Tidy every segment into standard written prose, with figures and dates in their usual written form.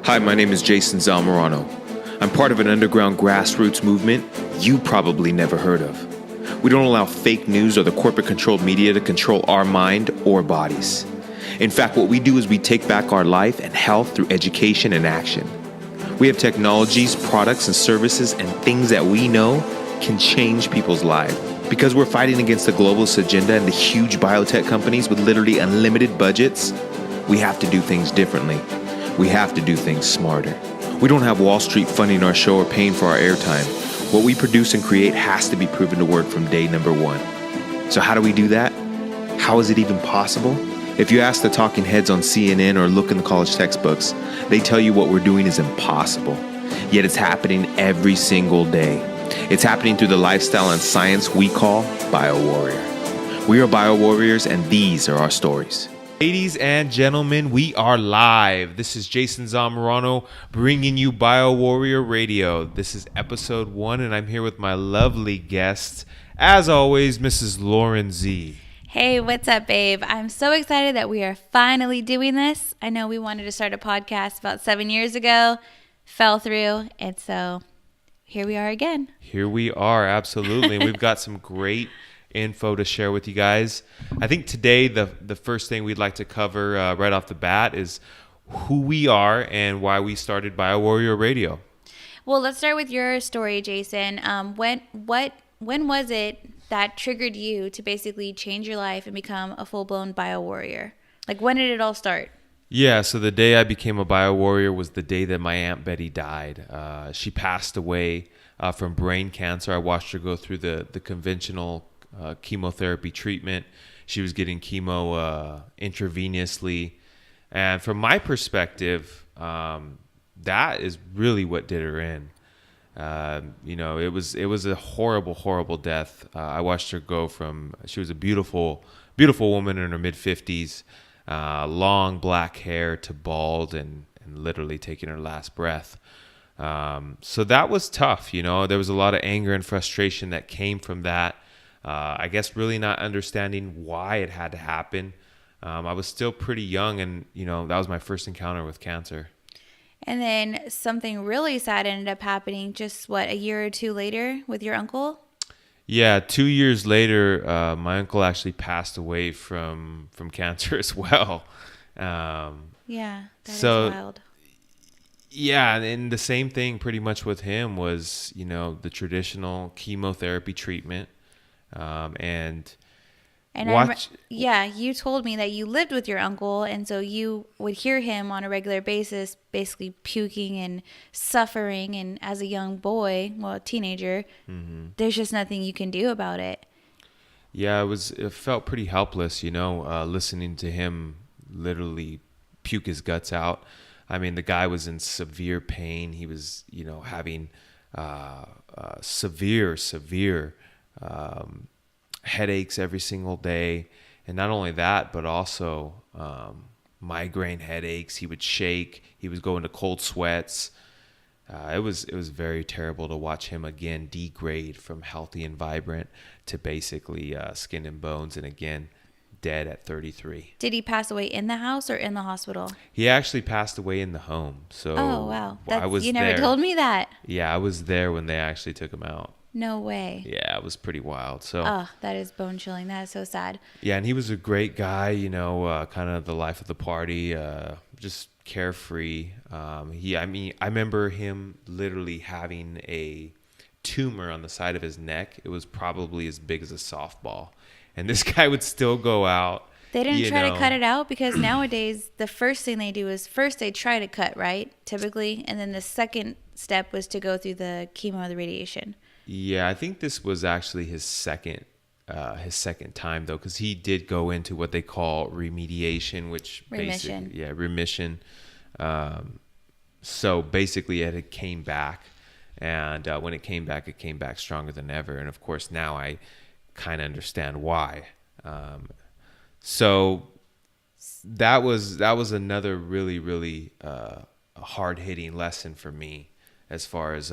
Hi, my name is Jason Zamorano. I'm part of an underground grassroots movement you probably never heard of. We don't allow fake news or the corporate-controlled media to control our mind or bodies. In fact, what we do is we take back our life and health through education and action. We have technologies, products, and services and things that we know can change people's lives. Because we're fighting against the globalist agenda and the huge biotech companies with literally unlimited budgets, we have to do things differently. We have to do things smarter. We don't have Wall Street funding our show or paying for our airtime. What we produce and create has to be proven to work from day number one. So how do we do that? How is it even possible? If you ask the talking heads on CNN or look in the college textbooks, they tell you what we're doing is impossible. Yet it's happening every single day. It's happening through the lifestyle and science we call Biowarrior. We are Biowarriors, and these are our stories. Ladies and gentlemen, we are live. This is Jason Zamorano bringing you Biowarrior Radio. This is episode 1, and I'm here with my lovely guest, as always, Mrs. Lauren Z. Hey, what's up, babe? I'm so excited that we are finally doing this. I know we wanted to start a podcast about 7 years ago, fell through, and so here we are again. Here we are, absolutely. And we've got some great info to share with you guys. I think today the first thing we'd like to cover right off the bat is who we are and why we started Biowarrior Radio. Well, let's start with your story, Jason. When was it that triggered you to basically change your life and become a full-blown Biowarrior? Like, when did it all start? Yeah, so the day I became a Biowarrior was the day that my Aunt Betty died. She passed away from brain cancer. I watched her go through the conventional chemotherapy treatment. She was getting chemo intravenously. And from my perspective, that is really what did her in. It was a horrible, horrible death. I watched her go from, she was a beautiful, beautiful woman in her mid-50s, long black hair to bald and literally taking her last breath. So that was tough. There was a lot of anger and frustration that came from that. I guess really not understanding why it had to happen. I was still pretty young, and that was my first encounter with cancer. And then something really sad ended up happening just, a year or two later with your uncle? Yeah, 2 years later, my uncle actually passed away from cancer as well. Yeah, that is wild. Yeah, and the same thing pretty much with him was, the traditional chemotherapy treatment. You told me that you lived with your uncle, and so you would hear him on a regular basis basically puking and suffering, and as a young boy, a teenager, there's just nothing you can do about it. Yeah, it felt pretty helpless, listening to him literally puke his guts out. I mean, the guy was in severe pain. He was, having severe headaches every single day. And not only that, but also migraine headaches. He would shake. He was going to cold sweats. It was very terrible to watch him again degrade from healthy and vibrant to basically skin and bones, and again, dead at 33. Did he pass away in the house or in the hospital? He actually passed away in the home. So oh, wow. You never never told me that. Yeah, I was there when they actually took him out. No way. Yeah, it was pretty wild. So, that is bone chilling. That is so sad. Yeah, and he was a great guy, kind of the life of the party, just carefree. I remember him literally having a tumor on the side of his neck. It was probably as big as a softball. And this guy would still go out. They didn't try to cut it out, because nowadays the first thing they do is first they try to cut, right? Typically. And then the second step was to go through the chemo, the radiation. Yeah, I think this was actually his second time, though, because he did go into what they call remediation, which remission. Remission. So basically, it came back, and when it came back stronger than ever. And of course, now I kind of understand why. So that was another really, really hard hitting lesson for me as far as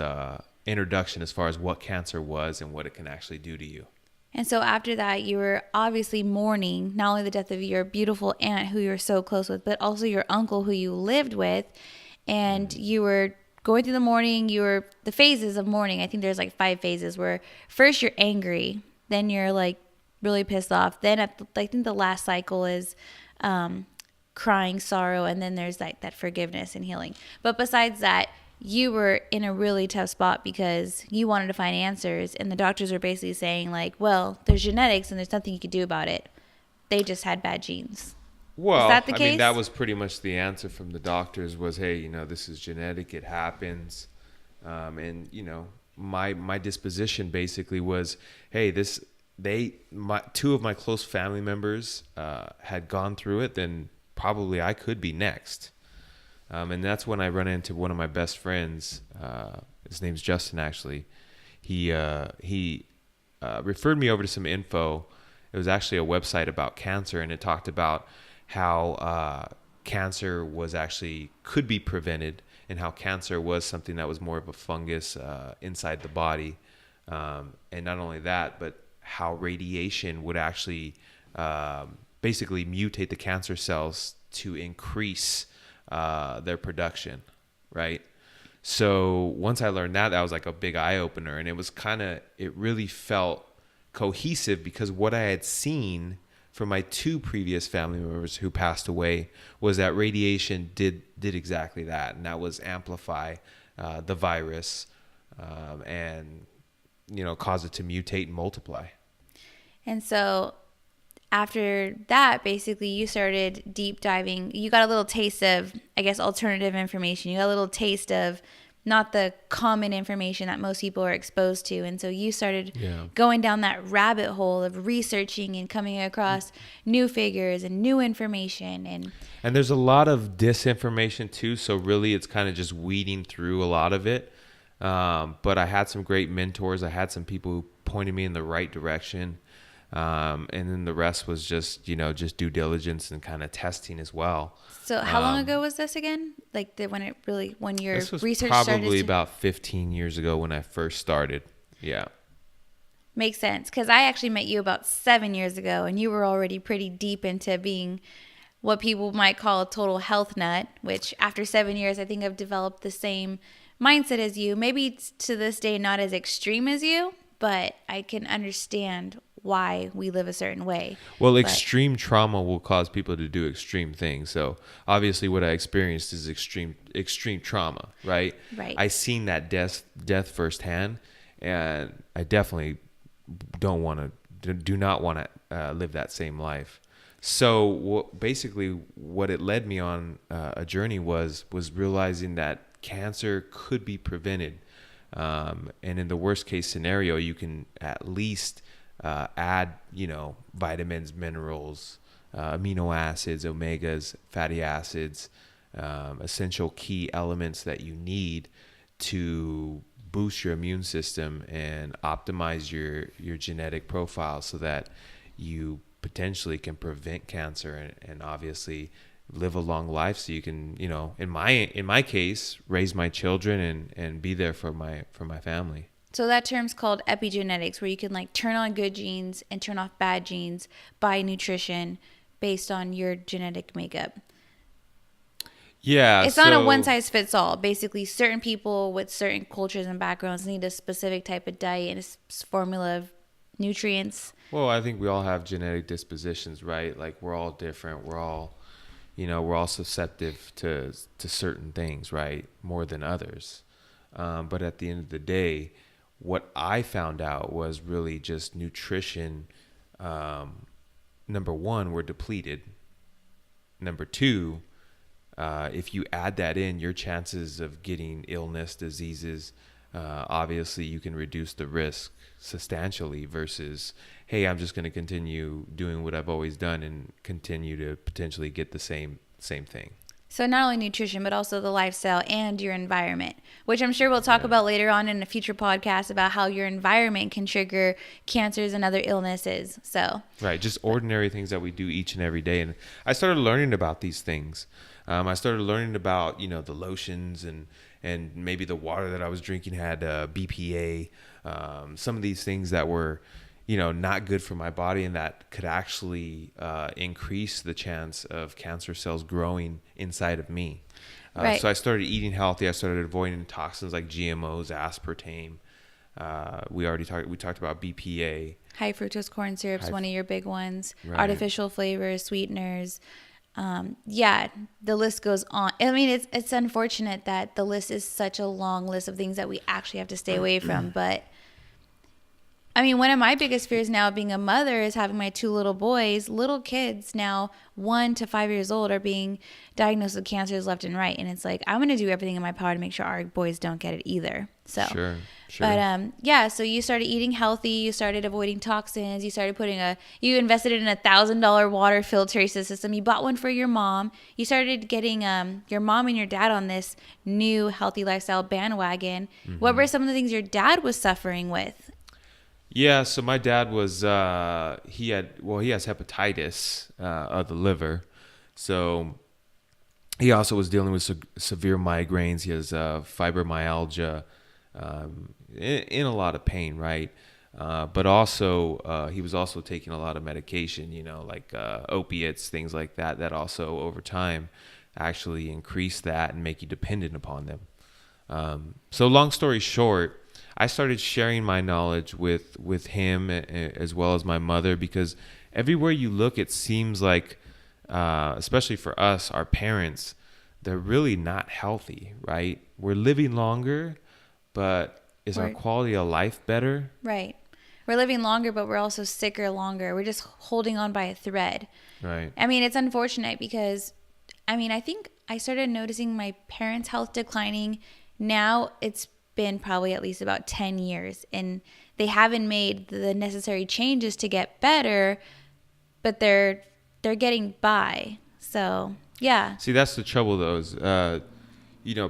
introduction, as far as what cancer was and what it can actually do to you. And so after that, you were obviously mourning not only the death of your beautiful aunt who you were so close with, but also your uncle who you lived with. and you were going through the morning, the phases of mourning. I think there's like 5 phases where first you're angry, then you're like really pissed off. Then I think the last cycle is crying, sorrow, and then there's like that forgiveness and healing. But besides that, you were in a really tough spot because you wanted to find answers, and the doctors were basically saying like, well, there's genetics and there's nothing you could do about it. They just had bad genes. Well, Is that the I case? mean, that was pretty much the answer from the doctors was, hey, you know, this is genetic, it happens. And, you know, my disposition basically was, hey, two of my close family members had gone through it, then probably I could be next. And that's when I run into one of my best friends. His name's Justin, actually. He referred me over to some info. It was actually a website about cancer, and it talked about how cancer could be prevented, and how cancer was something that was more of a fungus inside the body. And not only that, but how radiation would actually basically mutate the cancer cells to increase their production, right? So once I learned that was like a big eye opener, and it really felt cohesive because what I had seen from my 2 previous family members who passed away was that radiation did exactly that, and that was amplify the virus and, you know, cause it to mutate and multiply. And so after that, basically you started deep diving. You got a little taste of, I guess, alternative information. You got a little taste of not the common information that most people are exposed to. And so you started going down that rabbit hole of researching and coming across new figures and new information. And there's a lot of disinformation too. So really it's kind of just weeding through a lot of it. But I had some great mentors. I had some people who pointed me in the right direction. And then the rest was just, you know, just due diligence and kind of testing as well. So how long ago was this again? Like when your this was research started? Probably about 15 years ago when I first started. Yeah. Makes sense. Because I actually met you about 7 years ago, and you were already pretty deep into being what people might call a total health nut, which after 7 years, I think I've developed the same mindset as you. Maybe to this day, not as extreme as you, but I can understand why we live a certain way. Well, extreme trauma will cause people to do extreme things. So obviously what I experienced is extreme trauma, right? Right. I seen that death firsthand, and I definitely do not want to live that same life. So basically what it led me on a journey was realizing that cancer could be prevented. And in the worst case scenario, you can at least add, you know, vitamins, minerals, amino acids, omegas, fatty acids, essential key elements that you need to boost your immune system and optimize your genetic profile so that you potentially can prevent cancer and obviously live a long life, so you can, you know, in my case, raise my children and be there for my family. So that term's called epigenetics, where you can like turn on good genes and turn off bad genes by nutrition based on your genetic makeup. Yeah. It's not a one size fits all. Basically, certain people with certain cultures and backgrounds need a specific type of diet and a formula of nutrients. Well, I think we all have genetic dispositions, right? Like we're all different. We're all susceptible to certain things, right? More than others. But at the end of the day, what I found out was really just nutrition. Number one, we're depleted. Number two, if you add that in, your chances of getting illness, diseases, obviously you can reduce the risk substantially versus, hey, I'm just going to continue doing what I've always done and continue to potentially get the same thing. So not only nutrition, but also the lifestyle and your environment, which I'm sure we'll talk about later on in a future podcast about how your environment can trigger cancers and other illnesses. So right, just ordinary things that we do each and every day. And I started learning about these things. I started learning about, you know, the lotions and maybe the water that I was drinking had BPA, some of these things that were, you know, not good for my body and that could actually increase the chance of cancer cells growing inside of me. Right. So I started eating healthy. I started avoiding toxins like GMOs, aspartame. We talked about BPA. High fructose corn syrup's one of your big ones. Right. Artificial flavors, sweeteners. Yeah, the list goes on. I mean, it's unfortunate that the list is such a long list of things that we actually have to stay away from. But I mean, one of my biggest fears now being a mother is having my 2 little boys, little kids now 1 to 5 years old, are being diagnosed with cancers left and right. And it's like, I'm going to do everything in my power to make sure our boys don't get it either. So, Sure. but yeah, so you started eating healthy, you started avoiding toxins, you started you invested in $1,000 water filtration system, you bought one for your mom, you started getting your mom and your dad on this new healthy lifestyle bandwagon. Mm-hmm. What were some of the things your dad was suffering with? Yeah, so my dad was he has hepatitis of the liver, so he also was dealing with severe migraines. He has fibromyalgia, in a lot of pain, right? But also he was also taking a lot of medication, like opiates, things like that. That also over time actually increase that and make you dependent upon them. So long story short, I started sharing my knowledge with him as well as my mother, because everywhere you look, it seems like, especially for us, our parents, they're really not healthy, right? We're living longer, but is our quality of life better? Right. We're living longer, but we're also sicker longer. We're just holding on by a thread. Right. I mean, it's unfortunate because, I mean, I think I started noticing my parents' health declining. Now it's been probably at least about 10 years, and they haven't made the necessary changes to get better, but they're getting by. So, yeah. See, that's the trouble, though, is,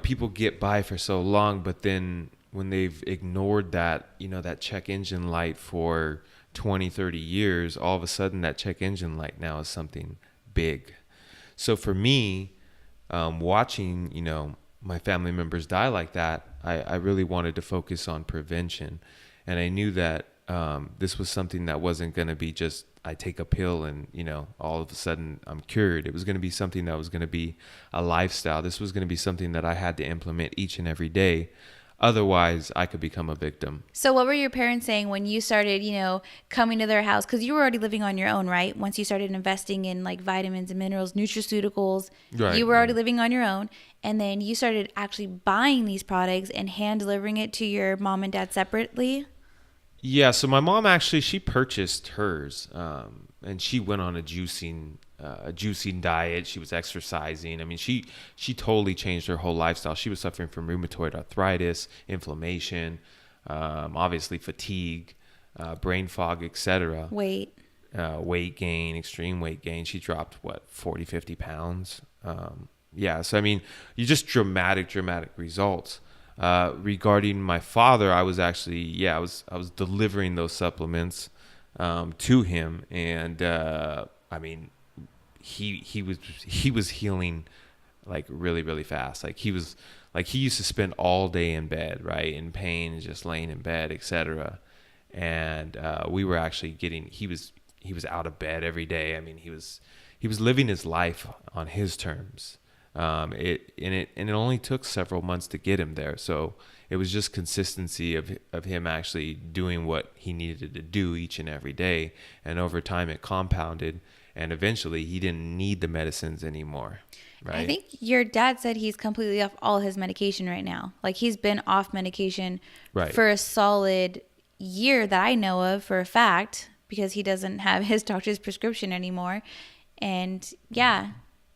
people get by for so long, but then when they've ignored that, that check engine light for 20, 30 years, all of a sudden that check engine light now is something big. So for me, watching, my family members die like that, I really wanted to focus on prevention. And I knew that this was something that wasn't going to be just, I take a pill and, all of a sudden I'm cured. It was going to be something that was going to be a lifestyle. This was going to be something that I had to implement each and every day. Otherwise, I could become a victim. So what were your parents saying when you started, coming to their house? Because you were already living on your own, right? Once you started investing in like vitamins and minerals, nutraceuticals, right, you were already living on your own. And then you started actually buying these products and hand delivering it to your mom and dad separately? Yeah, so my mom actually, she purchased hers, and she went on a juicing diet. She was exercising. I mean, she totally changed her whole lifestyle. She was suffering from rheumatoid arthritis, inflammation, obviously fatigue, brain fog, etc. Weight gain, extreme weight gain. She dropped 40, 50 pounds. Yeah, so I mean, you just dramatic results. Regarding my father, I was actually, I was delivering those supplements to him, and I mean, he was healing like really, really fast. Like he used to spend all day in bed, right, in pain, just laying in bed, etc. And we were actually he was out of bed every day. I mean, he was living his life on his terms. It only took several months to get him there. So it was just consistency of him actually doing what he needed to do each and every day. And over time it compounded, and eventually he didn't need the medicines anymore. Right. I think your dad said he's completely off all his medication right now. Like he's been off medication for a solid year that I know of for a fact, because he doesn't have his doctor's prescription anymore. And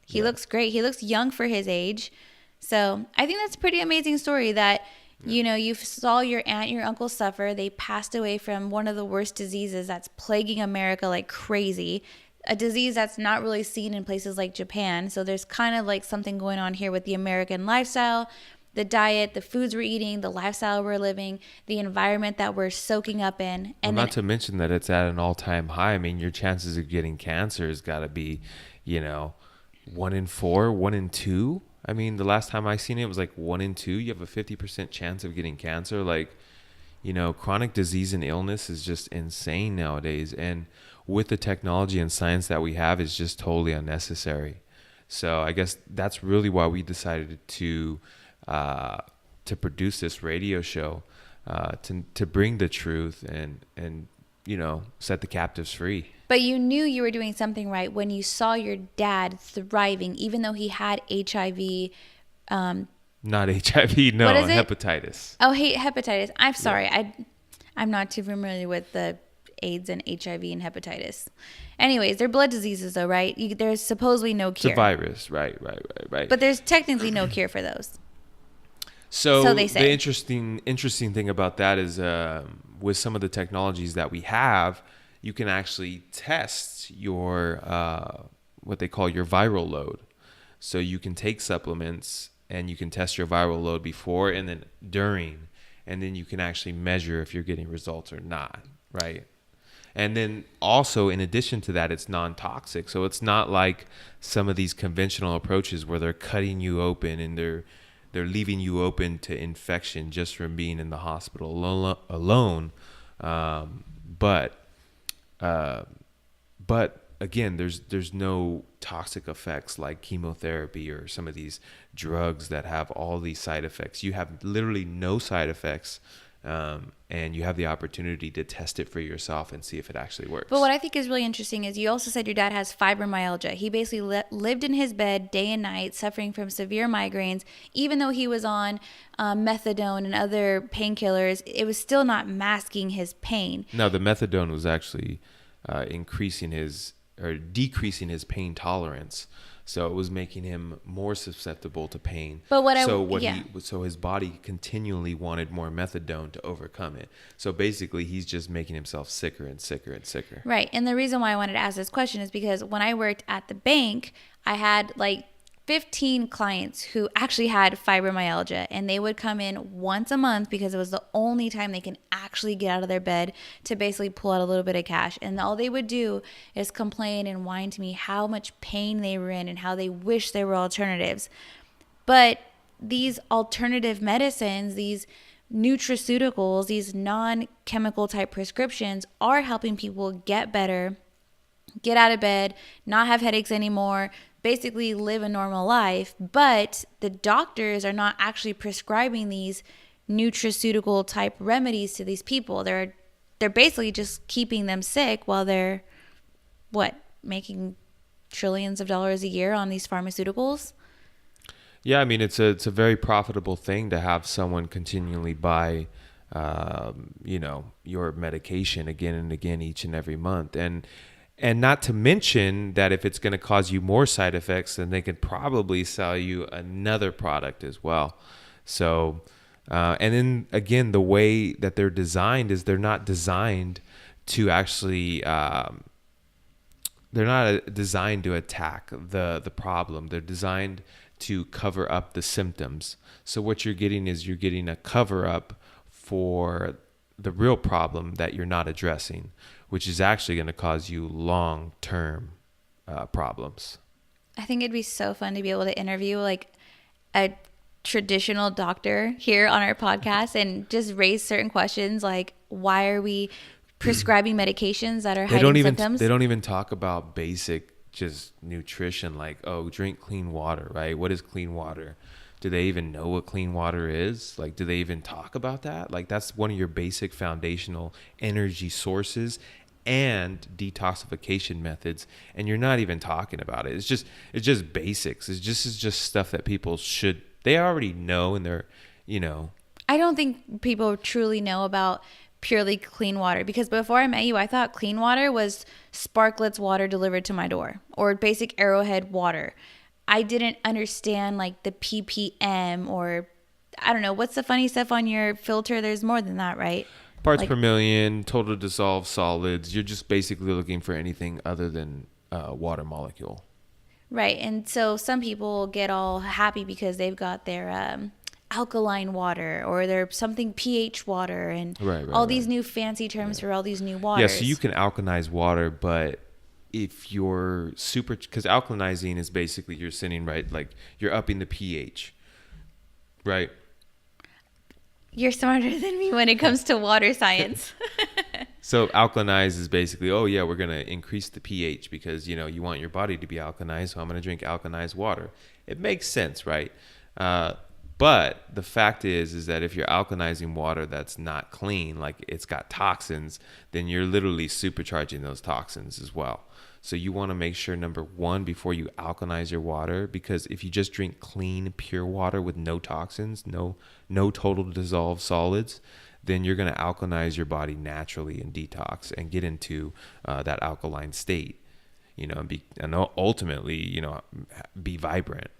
he looks great. He looks young for his age. So I think that's a pretty amazing story that, you saw your aunt, your uncle suffer. They passed away from one of the worst diseases that's plaguing America like crazy. A disease that's not really seen in places like Japan. So there's kind of like something going on here with the American lifestyle, the diet, the foods we're eating, the lifestyle we're living, the environment that we're soaking up in. And not to mention that it's at an all-time high. I mean, your chances of getting cancer has got to be, 1 in 4, 1 in 2. I mean, the last time I seen it was like 1 in 2. You have a 50% chance of getting cancer. Like, chronic disease and illness is just insane nowadays. And with the technology and science that we have, it's just totally unnecessary. So I guess that's really why we decided to produce this radio show, to bring the truth and set the captives free. But you knew you were doing something right when you saw your dad thriving, even though he had HIV. Not HIV, no, What is it? hepatitis. Oh, hepatitis. I'm sorry. I'm not too familiar with the AIDS and HIV and hepatitis. Anyways, they're blood diseases though, right? There's supposedly no cure. It's a virus, right. But there's technically no cure for those. So they say. The interesting thing about that is with some of the technologies that we have, you can actually test your what they call your viral load. So you can take supplements and you can test your viral load before and then during, and then you can actually measure if you're getting results or not, right? And then also, in addition to that, it's non-toxic. So it's not like some of these conventional approaches where they're cutting you open and they're leaving you open to infection just from being in the hospital alone. But again, there's no toxic effects like chemotherapy or some of these drugs that have all these side effects. You have literally no side effects. And you have the opportunity to test it for yourself and see if it actually works. But what I think is really interesting is you also said your dad has fibromyalgia. He basically lived in his bed day and night suffering from severe migraines. Even though he was on methadone and other painkillers, it was still not masking his pain. No, the methadone was actually decreasing his pain tolerance. So it was making him more susceptible to pain. But so his body continually wanted more methadone to overcome it. So basically, he's just making himself sicker and sicker and sicker. Right. And the reason why I wanted to ask this question is because when I worked at the bank, I had like 15 clients who actually had fibromyalgia, and they would come in once a month because it was the only time they can actually get out of their bed to basically pull out a little bit of cash. And all they would do is complain and whine to me how much pain they were in and how they wish there were alternatives. But these alternative medicines, these nutraceuticals, these non-chemical type prescriptions are helping people get better, get out of bed, not have headaches anymore, basically live a normal life. But the doctors are not actually prescribing these nutraceutical type remedies to these people. They're basically just keeping them sick while they're making trillions of dollars a year on these pharmaceuticals. Yeah, I mean it's a very profitable thing to have someone continually buy your medication again and again each and every month. And not to mention that if it's going to cause you more side effects, then they could probably sell you another product as well. So, and then again, the way that they're designed is they're not designed to actually, they're not designed to attack the problem. They're designed to cover up the symptoms. So what you're getting is you're getting a cover up for the real problem that you're not addressing, which is actually going to cause you long-term problems. I think it'd be so fun to be able to interview like a traditional doctor here on our podcast and just raise certain questions like, why are we prescribing medications that are hiding symptoms? They don't even talk about basic just nutrition, like, oh, drink clean water, right? What is clean water? Do they even know what clean water is? Like, do they even talk about that? Like, that's one of your basic foundational energy sources and detoxification methods, and you're not even talking about it. It's just basics. It's just stuff that people they already know, and they're, I don't think people truly know about purely clean water, because before I met you, I thought clean water was Sparkletts water delivered to my door or basic Arrowhead water. I didn't understand like the ppm, or I don't know, what's the funny stuff on your filter? There's more than that, right? Parts per million, total dissolved solids. You're just basically looking for anything other than water molecule. Right. And so some people get all happy because they've got their alkaline water or their something pH water and all these new fancy terms for all these new waters. Yeah, so you can alkalize water, but if you're because alkalinizing is basically you're sending, right, like you're upping the pH, right? You're smarter than me when it comes to water science. So alkalinized is basically, oh yeah, we're going to increase the pH because, you want your body to be alkalinized. So I'm going to drink alkalinized water. It makes sense, right? But the fact is that if you're alkalinizing water that's not clean, like it's got toxins, then you're literally supercharging those toxins as well. So you want to make sure, number one, before you alkalinize your water, because if you just drink clean, pure water with no toxins, no total dissolved solids, then you're going to alkalinize your body naturally and detox and get into that alkaline state, and ultimately, be vibrant.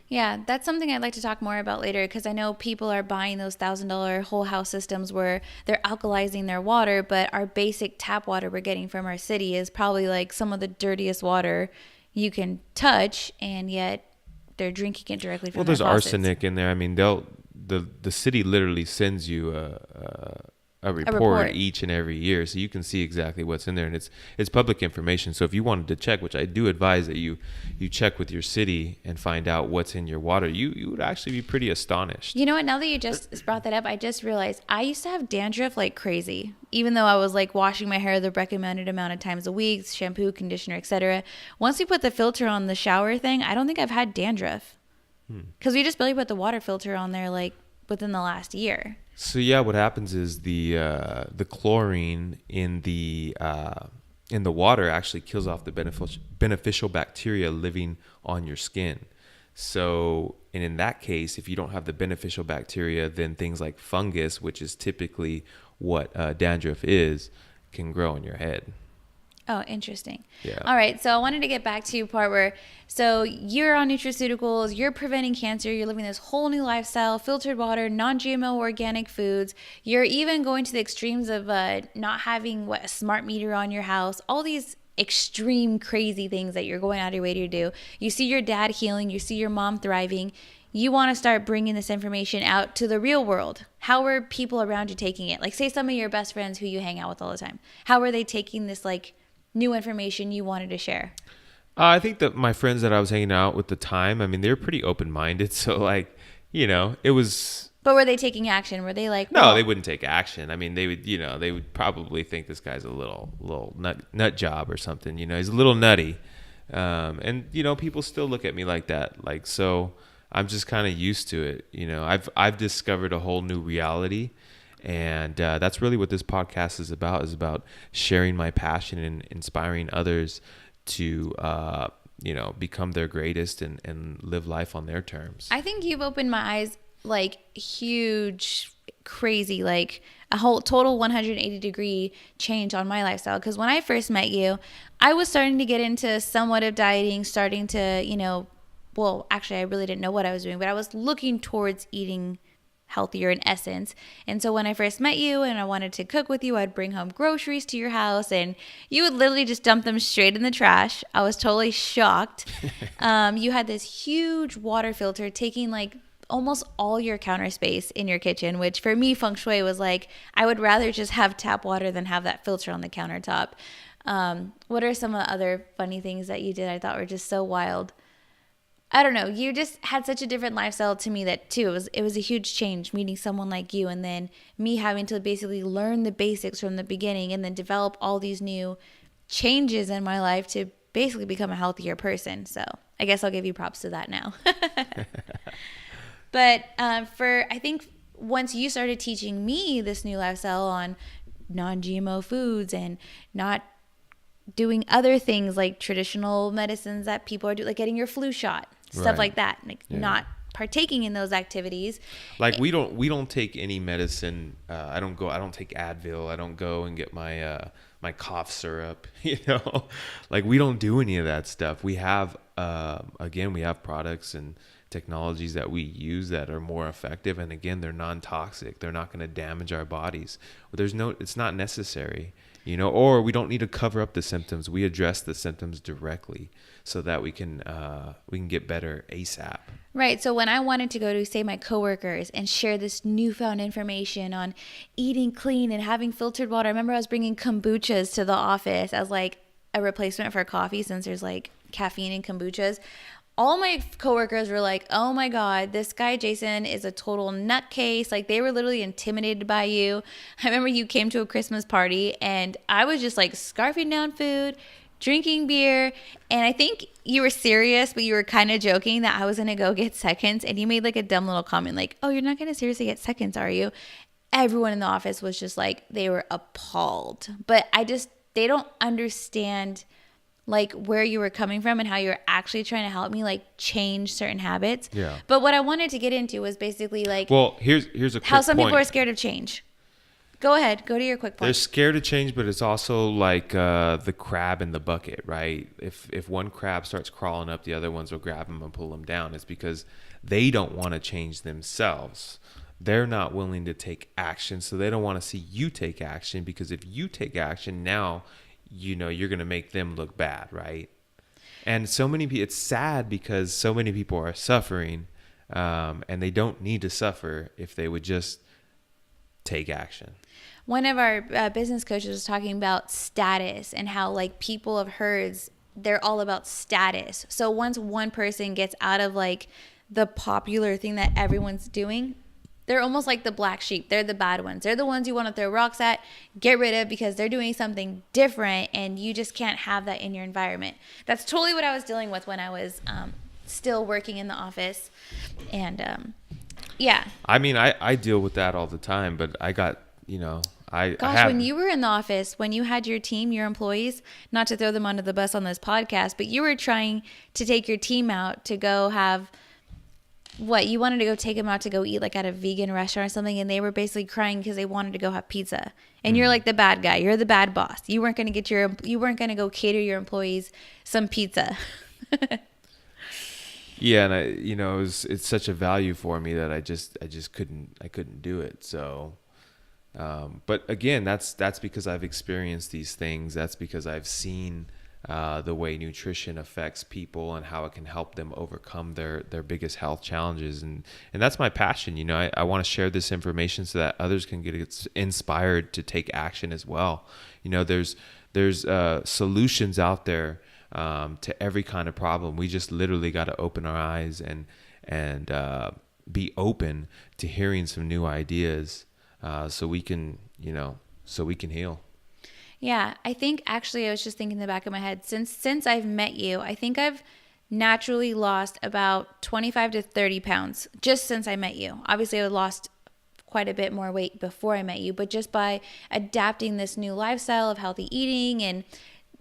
Yeah, that's something I'd like to talk more about later, because I know people are buying those $1,000 whole house systems where they're alkalizing their water, but our basic tap water we're getting from our city is probably like some of the dirtiest water you can touch, and yet they're drinking it directly from their there's faucets. arsenic in there. I mean, the city literally sends you a report each and every year, so you can see exactly what's in there, and it's public information. So if you wanted to check, which I do advise that you check with your city and find out what's in your water, you would actually be pretty astonished. You know what? Now that you just brought that up, I just realized I used to have dandruff like crazy, even though I was like washing my hair the recommended amount of times a week, shampoo, conditioner, etc. Once we put the filter on the shower thing, I don't think I've had dandruff, because we just barely put the water filter on there like within the last year. So yeah, what happens is the chlorine in the water actually kills off the beneficial bacteria living on your skin. So, and in that case, if you don't have the beneficial bacteria, then things like fungus, which is typically what dandruff is, can grow in your head. Oh, interesting. Yeah. All right. So I wanted to get back to part where, so you're on nutraceuticals, you're preventing cancer, you're living this whole new lifestyle, filtered water, non-GMO organic foods. You're even going to the extremes of not having a smart meter on your house, all these extreme crazy things that you're going out of your way to do. You see your dad healing, you see your mom thriving. You want to start bringing this information out to the real world. How are people around you taking it? Like, say some of your best friends who you hang out with all the time. How are they taking this like new information you wanted to share? I think that my friends that I was hanging out with at the time, I mean, they were pretty open-minded. So like, it was. But were they taking action? Were they like, no, they wouldn't take action. I mean, they would probably think this guy's a little nut job or something. He's a little nutty. And people still look at me like that. Like, so I'm just kind of used to it. I've discovered a whole new reality. And that's really what this podcast is about sharing my passion and inspiring others to, become their greatest and live life on their terms. I think you've opened my eyes like huge, crazy, like a whole total 180-degree change on my lifestyle. Because when I first met you, I was starting to get into somewhat of dieting, starting to, well, actually, I really didn't know what I was doing, but I was looking towards eating healthier in essence. And so when I first met you and I wanted to cook with you, I'd bring home groceries to your house and you would literally just dump them straight in the trash. I was totally shocked. You had this huge water filter taking like almost all your counter space in your kitchen, which for me, feng shui was like, I would rather just have tap water than have that filter on the countertop. What are some of the other funny things that you did I thought were just so wild? I don't know. You just had such a different lifestyle to me that too. It was a huge change meeting someone like you, and then me having to basically learn the basics from the beginning and then develop all these new changes in my life to basically become a healthier person. So I guess I'll give you props to that now. But I think once you started teaching me this new lifestyle on non-GMO foods and not doing other things like traditional medicines that people are doing, like getting your flu shot, stuff like that, like not partaking in those activities. Like we don't take any medicine. I don't take Advil. I don't go and get my my cough syrup. Like we don't do any of that stuff. We have we have products and technologies that we use that are more effective, and again, they're non-toxic. They're not going to damage our bodies. It's not necessary. Or we don't need to cover up the symptoms. We address the symptoms directly so that we can get better ASAP. Right. So when I wanted to go to, say, my coworkers and share this newfound information on eating clean and having filtered water, I remember I was bringing kombuchas to the office as like a replacement for coffee, since there's like caffeine in kombuchas. all my coworkers were like, oh my God, this guy, Jason, is a total nutcase. Like, they were literally intimidated by you. I remember you came to a Christmas party and I was just like scarfing down food, drinking beer. And I think you were serious, but you were kind of joking that I was going to go get seconds. And you made like a dumb little comment like, oh, you're not going to seriously get seconds, are you? Everyone in the office was just like, they were appalled. But they don't understand like where you were coming from and how you're actually trying to help me like change certain habits. Yeah. But what I wanted to get into was basically like, well, here's a quick how some point. people are scared of change. Go ahead. Go to your quick point. They're scared of change, but it's also like the crab in the bucket, right? If one crab starts crawling up, the other ones will grab him and pull him down. It's because they don't want to change themselves. They're not willing to take action, so they don't want to see you take action, because if you take action now, you know, you're going to make them look bad, right? And so many people, it's sad because so many people are suffering, and they don't need to suffer if they would just take action. One of our business coaches was talking about status and how like people of herds, they're all about status. So once one person gets out of like the popular thing that everyone's doing, they're almost like the black sheep. They're the bad ones. They're the ones you want to throw rocks at, get rid of, because they're doing something different and you just can't have that in your environment. That's totally what I was dealing with when I was still working in the office. And yeah. I mean, I deal with that all the time, but I got, you know, when you were in the office, when you had your team, your employees, not to throw them under the bus on this podcast, but you were trying to take your team out to go have what you wanted to go take them out to go eat like at a vegan restaurant or something, and they were basically crying because they wanted to go have pizza. And you're like the bad guy. You're the bad boss. You weren't going to go cater your employees some pizza. Yeah, and it's such a value for me that I just couldn't do it. So, but again, that's because I've experienced these things. That's because I've seen the way nutrition affects people and how it can help them overcome their biggest health challenges. And that's my passion. You know, I want to share this information so that others can get inspired to take action as well. You know, there's solutions out there to every kind of problem. We just literally got to open our eyes and be open to hearing some new ideas, so we can heal. Yeah, I think actually I was just thinking in the back of my head, since I've met you, I think I've naturally lost about 25 to 30 pounds just since I met you. Obviously, I lost quite a bit more weight before I met you, but just by adapting this new lifestyle of healthy eating and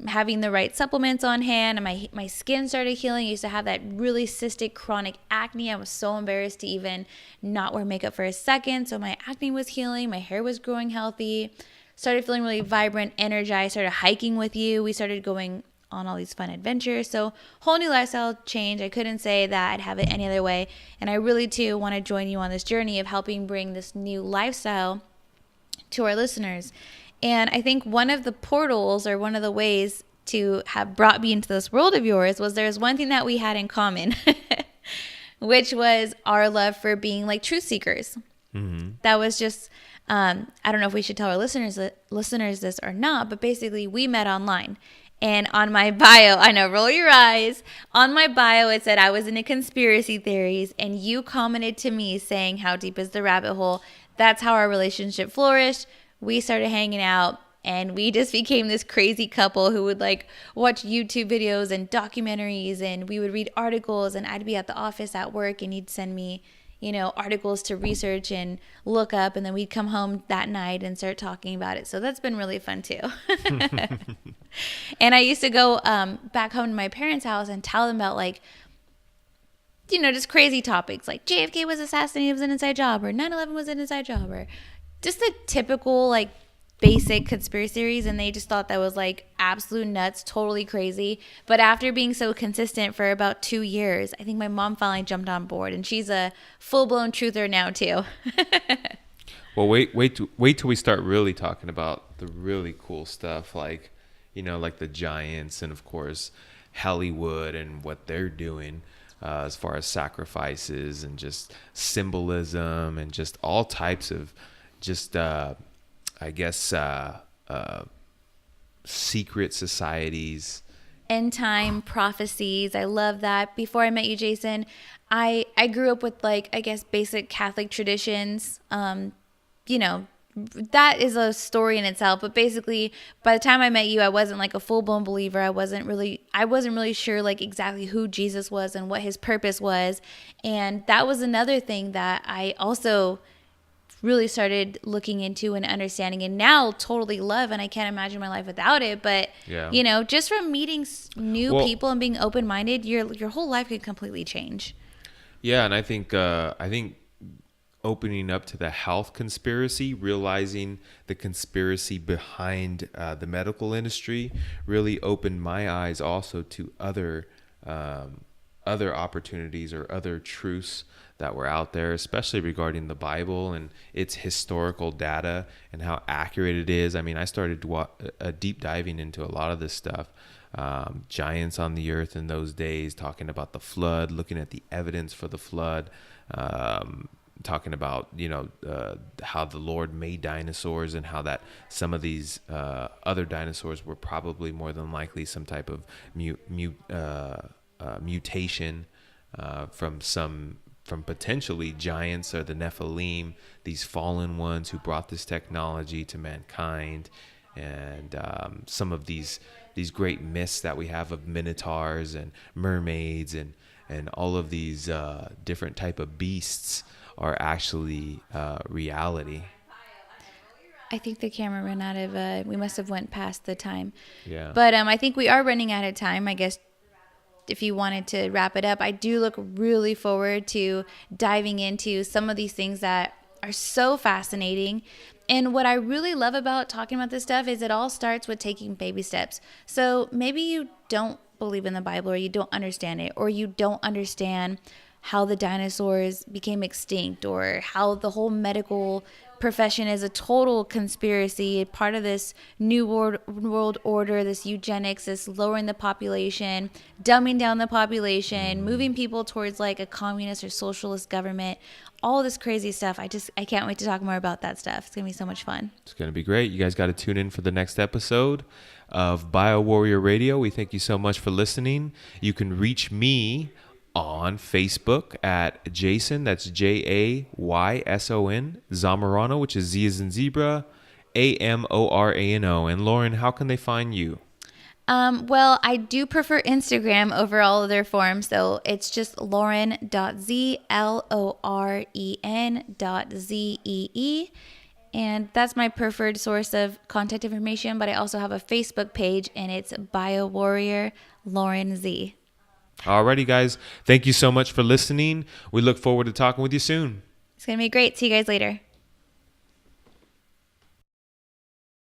having the right supplements on hand, and my skin started healing. I used to have that really cystic chronic acne. I was so embarrassed to even not wear makeup for a second. So my acne was healing. My hair was growing healthy. Started feeling really vibrant, energized. Started hiking with you. We started going on all these fun adventures. So whole new lifestyle change. I couldn't say that I'd have it any other way. And I really too want to join you on this journey of helping bring this new lifestyle to our listeners. And I think one of the portals, or one of the ways to have brought me into this world of yours, was there's one thing that we had in common, which was our love for being like truth seekers. Mm-hmm. That was just, I don't know if we should tell our listeners this or not, but basically we met online. And on my bio, I know, roll your eyes. On my bio, it said I was into conspiracy theories, and you commented to me saying, how deep is the rabbit hole? That's how our relationship flourished. We started hanging out, and we just became this crazy couple who would like watch YouTube videos and documentaries, and we would read articles, and I'd be at the office at work and he'd send me, articles to research and look up, and then we'd come home that night and start talking about it. So that's been really fun too. And I used to go back home to my parents' house and tell them about like, just crazy topics like JFK was assassinated, it was an inside job, or 9/11 was an inside job, or just the typical like basic conspiracy theories, and they just thought that was like absolute nuts, totally crazy. But after being so consistent for about 2 years, I think my mom finally jumped on board, and she's a full-blown truther now too. Well, wait till we start really talking about the really cool stuff, like like the giants, and of course Hollywood and what they're doing. As far as sacrifices and just symbolism and just all types of just secret societies end time prophecies. I love that. Before I met you, Jason, I grew up with, like, I guess, basic Catholic traditions. You know, that is a story in itself. But basically, by the time I met you, I wasn't like a full blown believer. I wasn't really sure like exactly who Jesus was and what his purpose was. And that was another thing that I also really started looking into and understanding, and now totally love, and I can't imagine my life without it. But Yeah. you know, just from meeting new Well- people and being open-minded, your whole life could completely change. Yeah, and I think opening up to the health conspiracy, realizing the conspiracy behind the medical industry, really opened my eyes also to other opportunities or other truths that were out there, especially regarding the Bible and its historical data and how accurate it is. I mean, I started deep diving into a lot of this stuff. Giants on the earth in those days, talking about the flood, looking at the evidence for the flood, talking about, how the Lord made dinosaurs and how that some of these other dinosaurs were probably more than likely some type of mutation from potentially giants or the Nephilim, these fallen ones who brought this technology to mankind, and some of these great myths that we have of minotaurs and mermaids and all of these different type of beasts are actually reality. I think the camera ran out of we must have went past the time. Yeah. But I think we are running out of time. I guess if you wanted to wrap it up, I do look really forward to diving into some of these things that are so fascinating. And what I really love about talking about this stuff is it all starts with taking baby steps. So maybe you don't believe in the Bible, or you don't understand it, or you don't understand how the dinosaurs became extinct, or how the whole medical profession is a total conspiracy, part of this new world order, this eugenics, this lowering the population, dumbing down the population, moving people towards like a communist or socialist government, all this crazy stuff. I can't wait to talk more about that stuff. It's gonna be so much fun. It's going to be great. You guys got to tune in for the next episode of Biowarrior Radio. We thank you so much for listening. You can reach me on Facebook at Jason, that's Jayson, Zamorano, which is Z as in zebra, Amorano. And Lauren, how can they find you? Well, I do prefer Instagram over all other forms, so it's just Lauren.Z, and that's my preferred source of contact information. But I also have a Facebook page, and it's Biowarrior Lauren Z. Alrighty, guys. Thank you so much for listening. We look forward to talking with you soon. It's gonna be great. See you guys later.